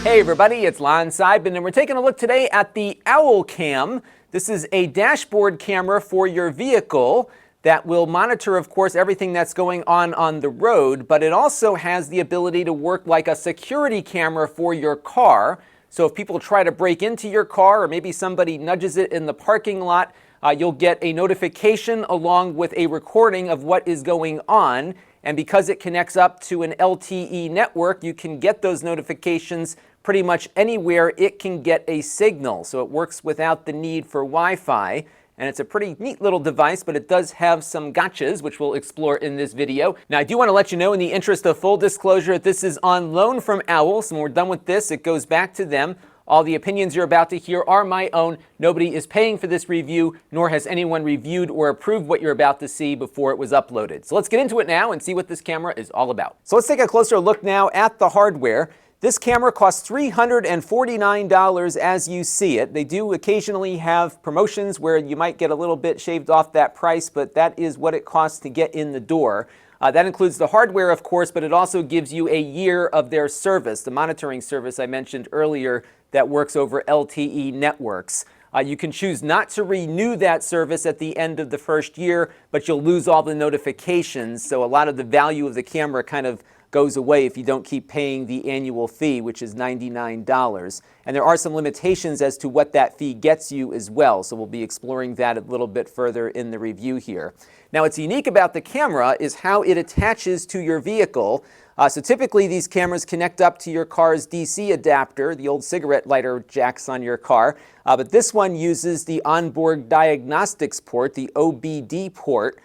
Hey everybody, it's Lon.TV, and we're taking a look today at the Owl Cam. This is a dashboard camera for your vehicle that will monitor, of course, everything that's going on the road, but it also has the ability to work like a security camera for your car. So if people try to break into your car, or maybe somebody nudges it in the parking lot, you'll get a notification along with a recording of what is going on. And because it connects up to an LTE network, you can get those notifications pretty much anywhere it can get a signal. So it works without the need for Wi-Fi. And it's a pretty neat little device, but it does have some gotchas, which we'll explore in this video. Now, I do want to let you know, in the interest of full disclosure, that this is on loan from Owl. So when we're done with this, it goes back to them. All the opinions you're about to hear are my own. Nobody is paying for this review, nor has anyone reviewed or approved what you're about to see before it was uploaded. So let's get into it now and see what this camera is all about. So let's take a closer look now at the hardware. This camera costs $349 as you see it. They do occasionally have promotions where you might get a little bit shaved off that price, but that is what it costs to get in the door. That includes the hardware, of course, but it also gives you a year of their service, the monitoring service I mentioned earlier that works over LTE networks. You can choose not to renew that service at the end of the first year, but you'll lose all the notifications, so a lot of the value of the camera kind of goes away if you don't keep paying the annual fee, which is $99. And there are some limitations as to what that fee gets you as well, so we'll be exploring that a little bit further in the review here. Now, what's unique about the camera is how it attaches to your vehicle. So typically these cameras connect up to your car's DC adapter, the old cigarette lighter jacks on your car, but this one uses the onboard diagnostics port, the OBD port,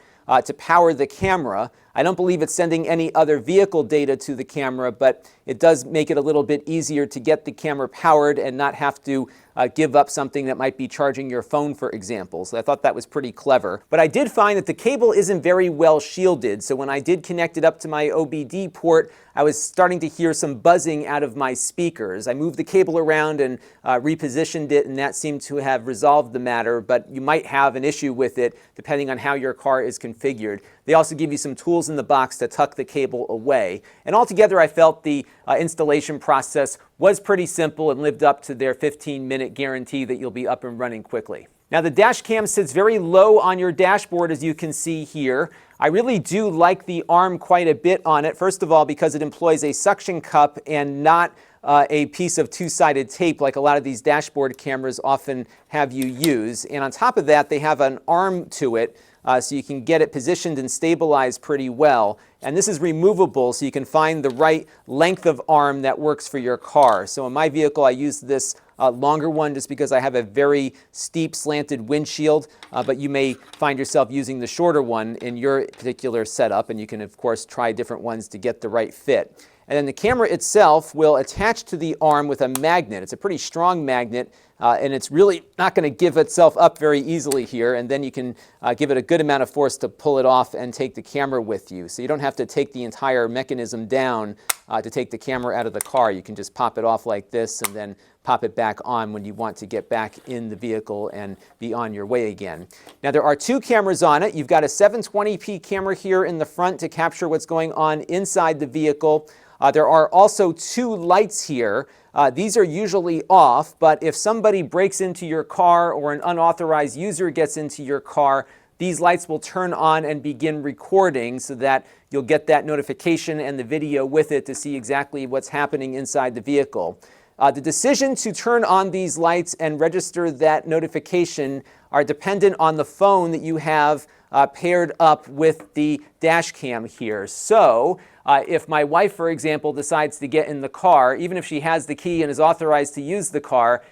to power the camera. I don't believe it's sending any other vehicle data to the camera, but it does make it a little bit easier to get the camera powered and not have to give up something that might be charging your phone, for example. So I thought that was pretty clever. But I did find that the cable isn't very well shielded. So when I did connect it up to my OBD port, I was starting to hear some buzzing out of my speakers. I moved the cable around and repositioned it, and that seemed to have resolved the matter, but you might have an issue with it depending on how your car is configured. They also give you some tools in the box to tuck the cable away. And altogether, I felt the installation process was pretty simple and lived up to their 15-minute guarantee that you'll be up and running quickly. Now, the dash cam sits very low on your dashboard, as you can see here. I really do like the arm quite a bit on it. First of all, because it employs a suction cup and not a piece of two-sided tape like a lot of these dashboard cameras often have you use. And on top of that, they have an arm to it, so you can get it positioned and stabilized pretty well. And this is removable, so you can find the right length of arm that works for your car. So in my vehicle, I use this longer one just because I have a very steep slanted windshield, but you may find yourself using the shorter one in your particular setup, and you can, of course, try different ones to get the right fit. And then the camera itself will attach to the arm with a magnet. It's a pretty strong magnet, and it's really not going to give itself up very easily here. And then you can give it a good amount of force to pull it off and take the camera with you. So you don't have to take the entire mechanism down to take the camera out of the car. You can just pop it off like this and then pop it back on when you want to get back in the vehicle and be on your way again. Now, there are two cameras on it. You've got a 720p camera here in the front to capture what's going on inside the vehicle. There are also two lights here. These are usually off, but if somebody breaks into your car or an unauthorized user gets into your car, these lights will turn on and begin recording so that you'll get that notification and the video with it to see exactly what's happening inside the vehicle. The decision to turn on these lights and register that notification are dependent on the phone that you have paired up with the dash cam here. So if my wife, for example, decides to get in the car, even if she has the key and is authorized to use the car,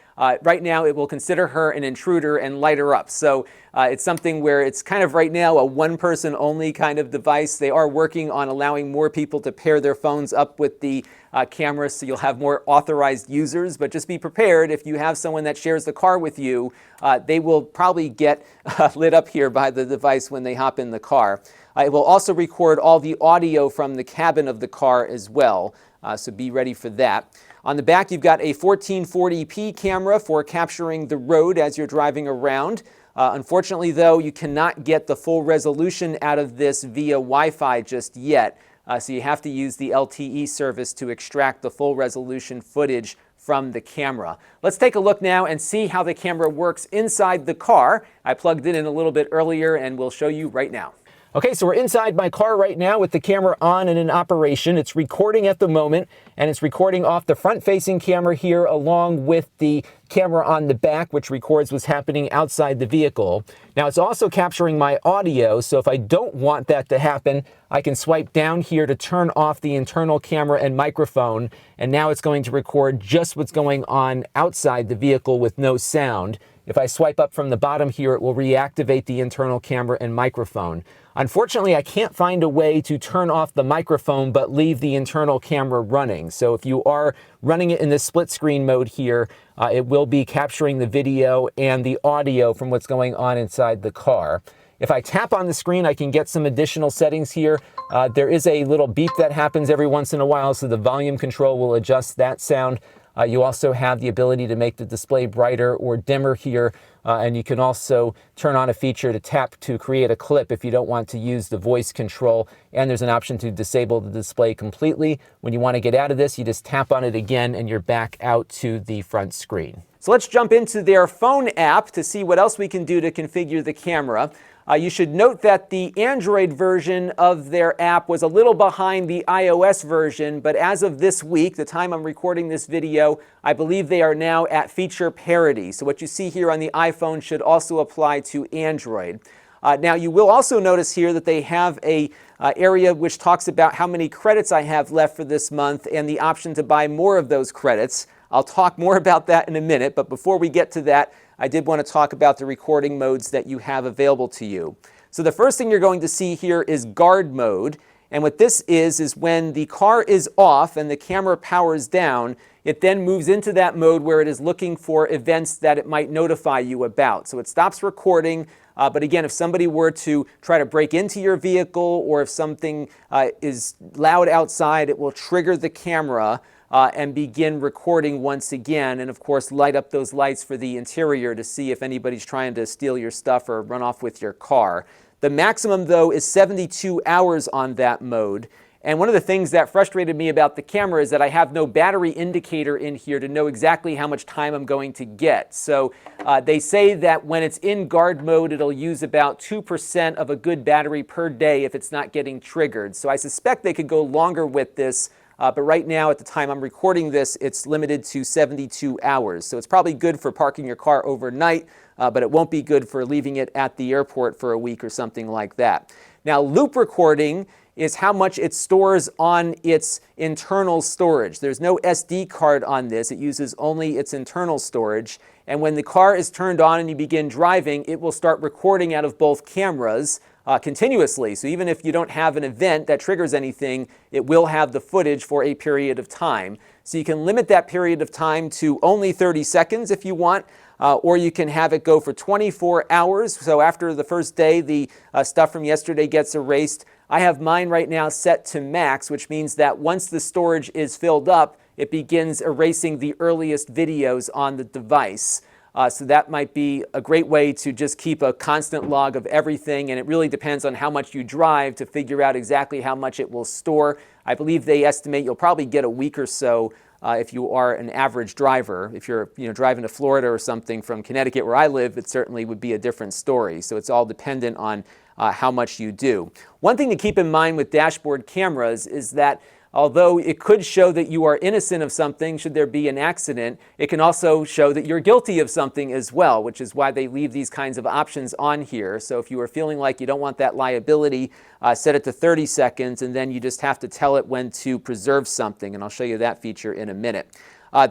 right now it will consider her an intruder and light her up. So it's something where it's kind of right now a one-person only kind of device. They are working on allowing more people to pair their phones up with the cameras, so you'll have more authorized users. But just be prepared, if you have someone that shares the car with you, they will probably get lit up here by the device when they hop in the car. It will also record all the audio from the cabin of the car as well, so be ready for that. On the back, you've got a 1440p camera for capturing the road as you're driving around. Unfortunately, though, you cannot get the full resolution out of this via Wi-Fi just yet. so you have to use the LTE service to extract the full resolution footage from the camera. Let's take a look now and see how the camera works inside the car. I plugged it in a little bit earlier and we'll show you right now. Okay, so we're inside my car right now with the camera on and in operation. It's recording at the moment, and it's recording off the front-facing camera here along with the camera on the back, which records what's happening outside the vehicle. Now, it's also capturing my audio, so if I don't want that to happen, I can swipe down here to turn off the internal camera and microphone, and now it's going to record just what's going on outside the vehicle with no sound. If I swipe up from the bottom here, it will reactivate the internal camera and microphone. Unfortunately, I can't find a way to turn off the microphone but leave the internal camera running. So if you are running it in the split screen mode here, it will be capturing the video and the audio from what's going on inside the car. If I tap on the screen, I can get some additional settings here. There is a little beep that happens every once in a while, so the volume control will adjust that sound. You also have the ability to make the display brighter or dimmer here, and you can also turn on a feature to tap to create a clip if you don't want to use the voice control, and there's an option to disable the display completely. When you want to get out of this, you just tap on it again and you're back out to the front screen. So let's jump into their phone app to see what else we can do to configure the camera. You should note that the Android version of their app was a little behind the iOS version, but as of this week, the time I'm recording this video, I believe they are now at feature parity. So what you see here on the iPhone should also apply to Android. Now, you will also notice here that they have a area which talks about how many credits I have left for this month and the option to buy more of those credits. I'll talk more about that in a minute, but before we get to that, I did want to talk about the recording modes that you have available to you. So the first thing you're going to see here is guard mode. And what this is when the car is off and the camera powers down, it then moves into that mode where it is looking for events that it might notify you about. So it stops recording, but again, if somebody were to try to break into your vehicle or if something is loud outside, it will trigger the camera and begin recording once again, and of course light up those lights for the interior to see if anybody's trying to steal your stuff or run off with your car. The maximum, though, is 72 hours on that mode. And one of the things that frustrated me about the camera is that I have no battery indicator in here to know exactly how much time I'm going to get. So they say that when it's in guard mode, it'll use about 2% of a good battery per day if it's not getting triggered. So I suspect they could go longer with this. But right now, at the time I'm recording this, it's limited to 72 hours. So it's probably good for parking your car overnight, but it won't be good for leaving it at the airport for a week or something like that. Now, loop recording is how much it stores on its internal storage. There's no SD card on this. It uses only its internal storage. And when the car is turned on and you begin driving, it will start recording out of both cameras continuously. So even if you don't have an event that triggers anything, it will have the footage for a period of time. So you can limit that period of time to only 30 seconds if you want, or you can have it go for 24 hours. So after the first day, the stuff from yesterday gets erased. I have mine right now set to max, which means that once the storage is filled up, it begins erasing the earliest videos on the device. So that might be a great way to just keep a constant log of everything, and it really depends on how much you drive to figure out exactly how much it will store. I believe they estimate you'll probably get a week or so if you are an average driver. If you're driving to Florida or something from Connecticut where I live, it certainly would be a different story. So it's all dependent on how much you do. One thing to keep in mind with dashboard cameras is that although it could show that you are innocent of something should there be an accident, it can also show that you're guilty of something as well, which is why they leave these kinds of options on here. So if you are feeling like you don't want that liability, set it to 30 seconds, and then you just have to tell it when to preserve something, and I'll show you that feature in a minute.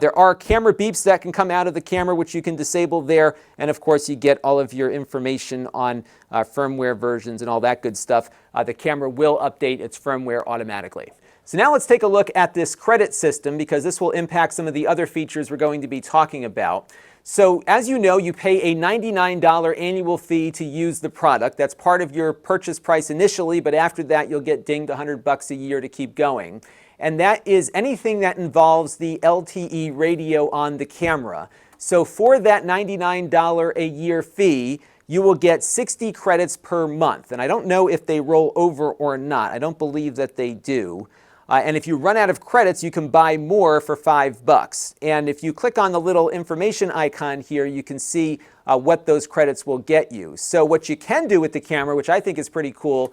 There are camera beeps that can come out of the camera, which you can disable there, and of course you get all of your information on firmware versions and all that good stuff. The camera will update its firmware automatically. So now let's take a look at this credit system, because this will impact some of the other features we're going to be talking about. So as you know, you pay a $99 annual fee to use the product. That's part of your purchase price initially, but after that you'll get dinged $100 a year to keep going. And that is anything that involves the LTE radio on the camera. So for that $99 a year fee, you will get 60 credits per month. And I don't know if they roll over or not. I don't believe that they do. And if you run out of credits, you can buy more for $5. And if you click on the little information icon here, you can see what those credits will get you. So what you can do with the camera, which I think is pretty cool,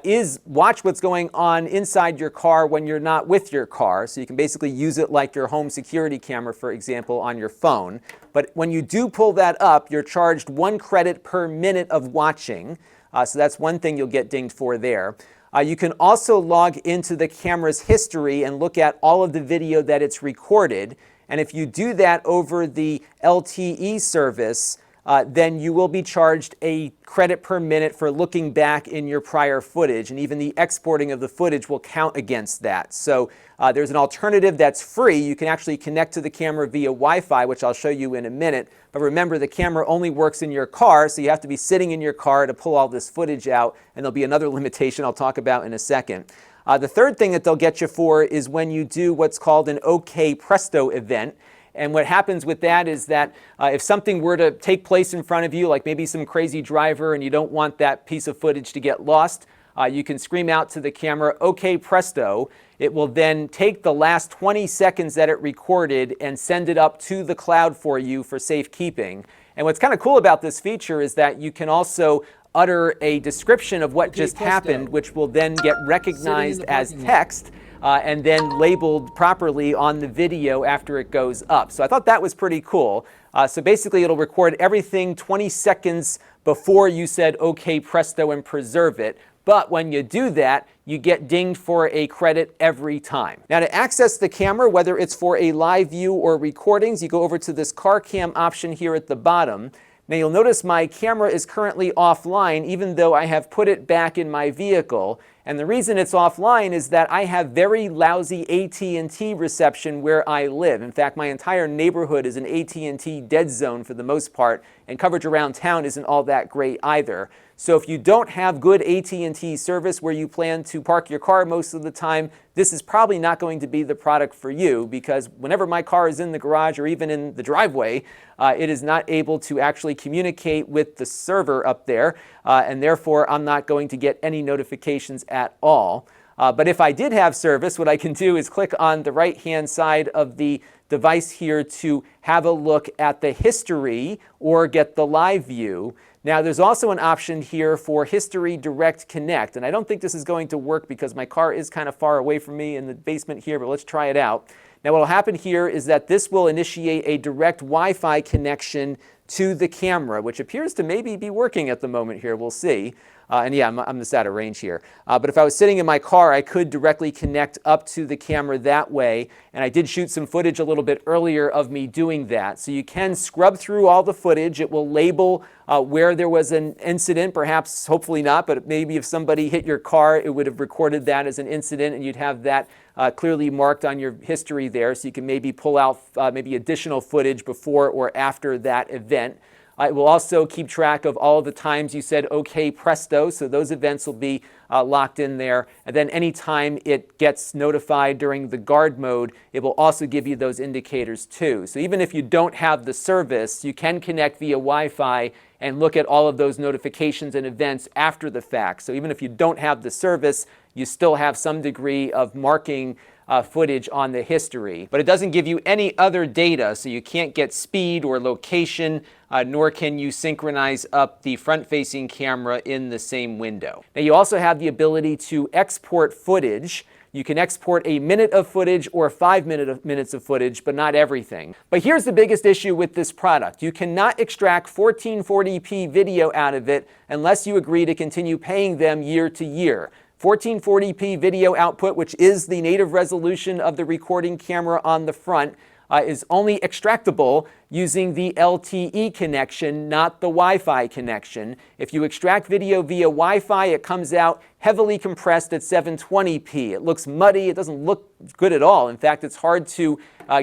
is watch what's going on inside your car when you're not with your car. So you can basically use it like your home security camera, for example, on your phone. But when you do pull that up, you're charged 1 credit per minute of watching. So that's one thing you'll get dinged for there. You can also log into the camera's history and look at all of the video that it's recorded. And if you do that over the LTE service, then you will be charged a credit per minute for looking back in your prior footage, and even the exporting of the footage will count against that. So there's an alternative that's free. You can actually connect to the camera via Wi-Fi, which I'll show you in a minute. But remember, the camera only works in your car, so you have to be sitting in your car to pull all this footage out, and there'll be another limitation I'll talk about in a second. The third thing that they'll get you for is when you do what's called an OK Presto event. And what happens with that is that if something were to take place in front of you, like maybe some crazy driver, and you don't want that piece of footage to get lost, you can scream out to the camera, "OK Presto." It will then take the last 20 seconds that it recorded and send it up to the cloud for you for safekeeping. And what's kind of cool about this feature is that you can also utter a description of what just happened, which will then get recognized as text. And then labeled properly on the video after it goes up. So I thought that was pretty cool. So basically it'll record everything 20 seconds before you said OK Presto and preserve it. But when you do that, you get dinged for a credit every time. Now, to access the camera, whether it's for a live view or recordings, you go over to this car cam option here at the bottom. Now you'll notice my camera is currently offline, even though I have put it back in my vehicle. And the reason it's offline is that I have very lousy AT&T reception where I live. In fact, my entire neighborhood is an AT&T dead zone for the most part, and coverage around town isn't all that great either. So if you don't have good AT&T service where you plan to park your car most of the time, this is probably not going to be the product for you, because whenever my car is in the garage or even in the driveway, it is not able to actually communicate with the server up there, and therefore I'm not going to get any notifications at all. But if I did have service, what I can do is click on the right-hand side of the device here to have a look at the history or get the live view. Now, there's also an option here for History Direct Connect, and I don't think this is going to work because my car is kind of far away from me in the basement here, but let's try it out. Now, what will happen here is that this will initiate a direct Wi-Fi connection to the camera, which appears to maybe be working at the moment here. We'll see. And yeah, I'm just out of range here. But if I was sitting in my car, I could directly connect up to the camera that way. And I did shoot some footage a little bit earlier of me doing that. So you can scrub through all the footage. It will label where there was an incident, perhaps, hopefully not, but maybe if somebody hit your car, it would have recorded that as an incident, and you'd have that clearly marked on your history there. So you can maybe pull out maybe additional footage before or after that event. It will also keep track of all of the times you said OK Presto, so those events will be locked in there. And then anytime it gets notified during the guard mode, it will also give you those indicators too. So even if you don't have the service, you can connect via Wi-Fi and look at all of those notifications and events after the fact. So even if you don't have the service, you still have some degree of marking footage on the history. But it doesn't give you any other data, so you can't get speed or location, nor can you synchronize up the front-facing camera in the same window. Now, you also have the ability to export footage. You can export a minute of footage or 5 minutes of footage, but not everything. But here's the biggest issue with this product. You cannot extract 1440p video out of it unless you agree to continue paying them year to year. 1440p video output, which is the native resolution of the recording camera on the front, is only extractable using the LTE connection, not the Wi-Fi connection. If you extract video via Wi-Fi, it comes out heavily compressed at 720p. It looks muddy. It doesn't look good at all. In fact, it's hard to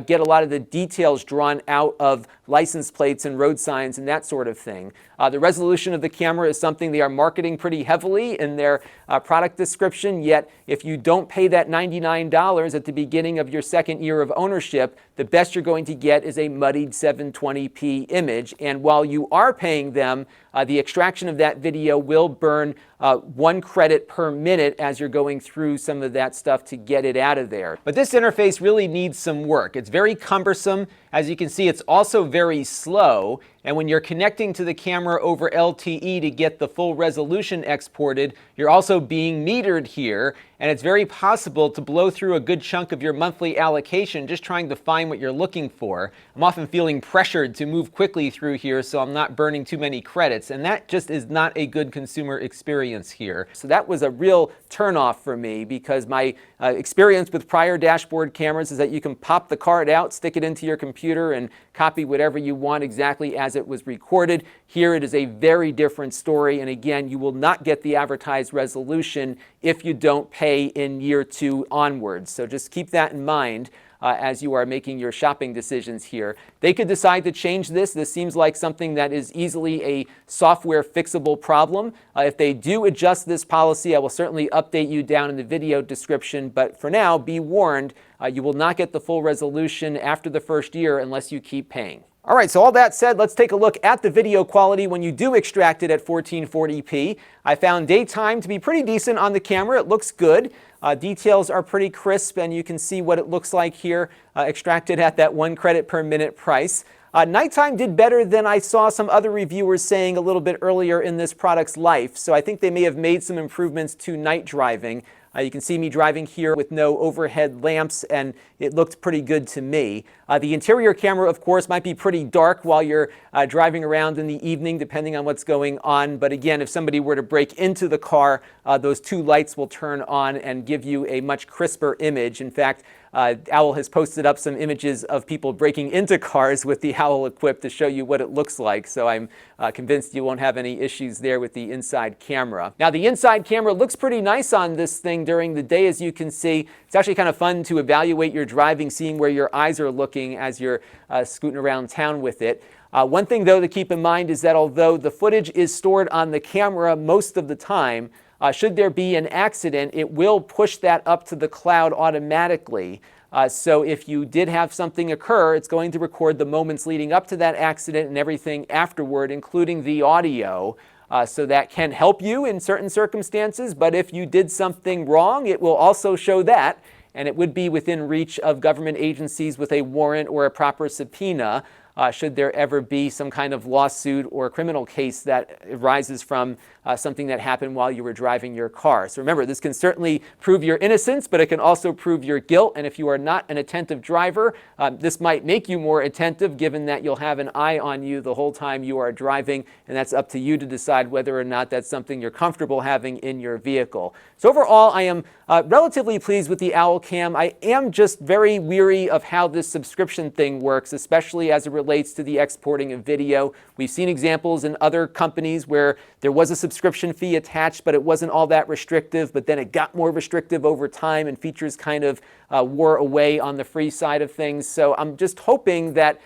get a lot of the details drawn out of license plates and road signs and that sort of thing. The resolution of the camera is something they are marketing pretty heavily in their product description, yet if you don't pay that $99 at the beginning of your second year of ownership, the best you're going to get is a muddied 720p image. And while you are paying them the extraction of that video will burn 1 credit per minute as you're going through some of that stuff to get it out of there. But this interface really needs some work. It's very cumbersome. As you can see, it's also very slow. And when you're connecting to the camera over LTE to get the full resolution exported, you're also being metered here. And it's very possible to blow through a good chunk of your monthly allocation just trying to find what you're looking for. I'm often feeling pressured to move quickly through here so I'm not burning too many credits. And that just is not a good consumer experience here. So that was a real turnoff for me, because my experience with prior dashboard cameras is that you can pop the card out, stick it into your computer, and copy whatever you want exactly as it was recorded. Here it is a very different story, and again, you will not get the advertised resolution if you don't pay in year 2 onwards. So just keep that in mind as you are making your shopping decisions here. They could decide to change this. This seems like something that is easily a software fixable problem. If they do adjust this policy, I will certainly update you down in the video description. But for now, be warned, you will not get the full resolution after the first year unless you keep paying. All right, so all that said, let's take a look at the video quality when you do extract it at 1440p. I found daytime to be pretty decent on the camera. It looks good. Details are pretty crisp, and you can see what it looks like here, extracted at that 1 credit per minute price. Nighttime did better than I saw some other reviewers saying a little bit earlier in this product's life, so I think they may have made some improvements to night driving. You can see me driving here with no overhead lamps, and it looked pretty good to me. The interior camera, of course, might be pretty dark while you're driving around in the evening, depending on what's going on. But again, if somebody were to break into the car, those 2 lights will turn on and give you a much crisper image. In fact, Owl has posted up some images of people breaking into cars with the Owl equipped to show you what it looks like. So I'm convinced you won't have any issues there with the inside camera. Now, the inside camera looks pretty nice on this thing during the day, as you can see. It's actually kind of fun to evaluate your driving, seeing where your eyes are looking as you're scooting around town with it. One thing, though, to keep in mind is that although the footage is stored on the camera most of the time, should there be an accident, it will push that up to the cloud automatically. So if you did have something occur, it's going to record the moments leading up to that accident and everything afterward, including the audio. So that can help you in certain circumstances, but if you did something wrong, it will also show that, and it would be within reach of government agencies with a warrant or a proper subpoena. Should there ever be some kind of lawsuit or criminal case that arises from something that happened while you were driving your car. So remember, this can certainly prove your innocence, but it can also prove your guilt. And if you are not an attentive driver, this might make you more attentive, given that you'll have an eye on you the whole time you are driving. And that's up to you to decide whether or not that's something you're comfortable having in your vehicle. So overall, I am relatively pleased with the Owl Cam. I am just very weary of how this subscription thing works, especially as it relates to the exporting of video. We've seen examples in other companies where there was a subscription fee attached, but it wasn't all that restrictive, but then it got more restrictive over time and features kind of wore away on the free side of things. So I'm just hoping that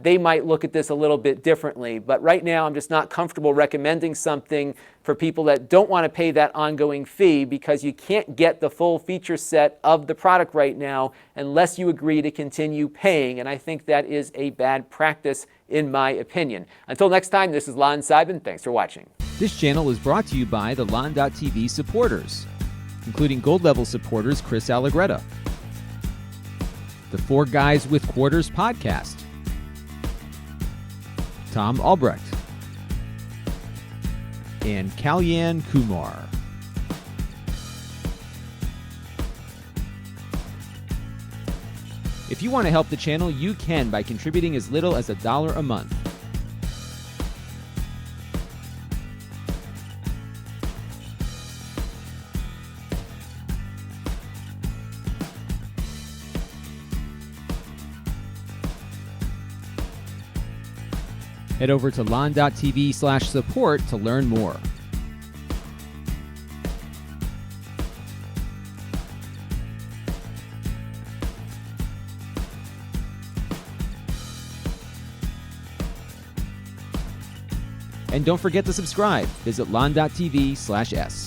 they might look at this a little bit differently. But right now, I'm just not comfortable recommending something for people that don't want to pay that ongoing fee, because you can't get the full feature set of the product right now unless you agree to continue paying. And I think that is a bad practice, in my opinion. Until next time, this is Lon.TV. Thanks for watching. This channel is brought to you by the Lon.TV supporters, including gold level supporters Chris Allegretta, the 4 Guys with Quarters podcast, Tom Albrecht, and Kalyan Kumar. If you want to help the channel, you can by contributing as little as $1 a month. Head over to lon.tv/support to learn more. And don't forget to subscribe. Visit lon.tv/s.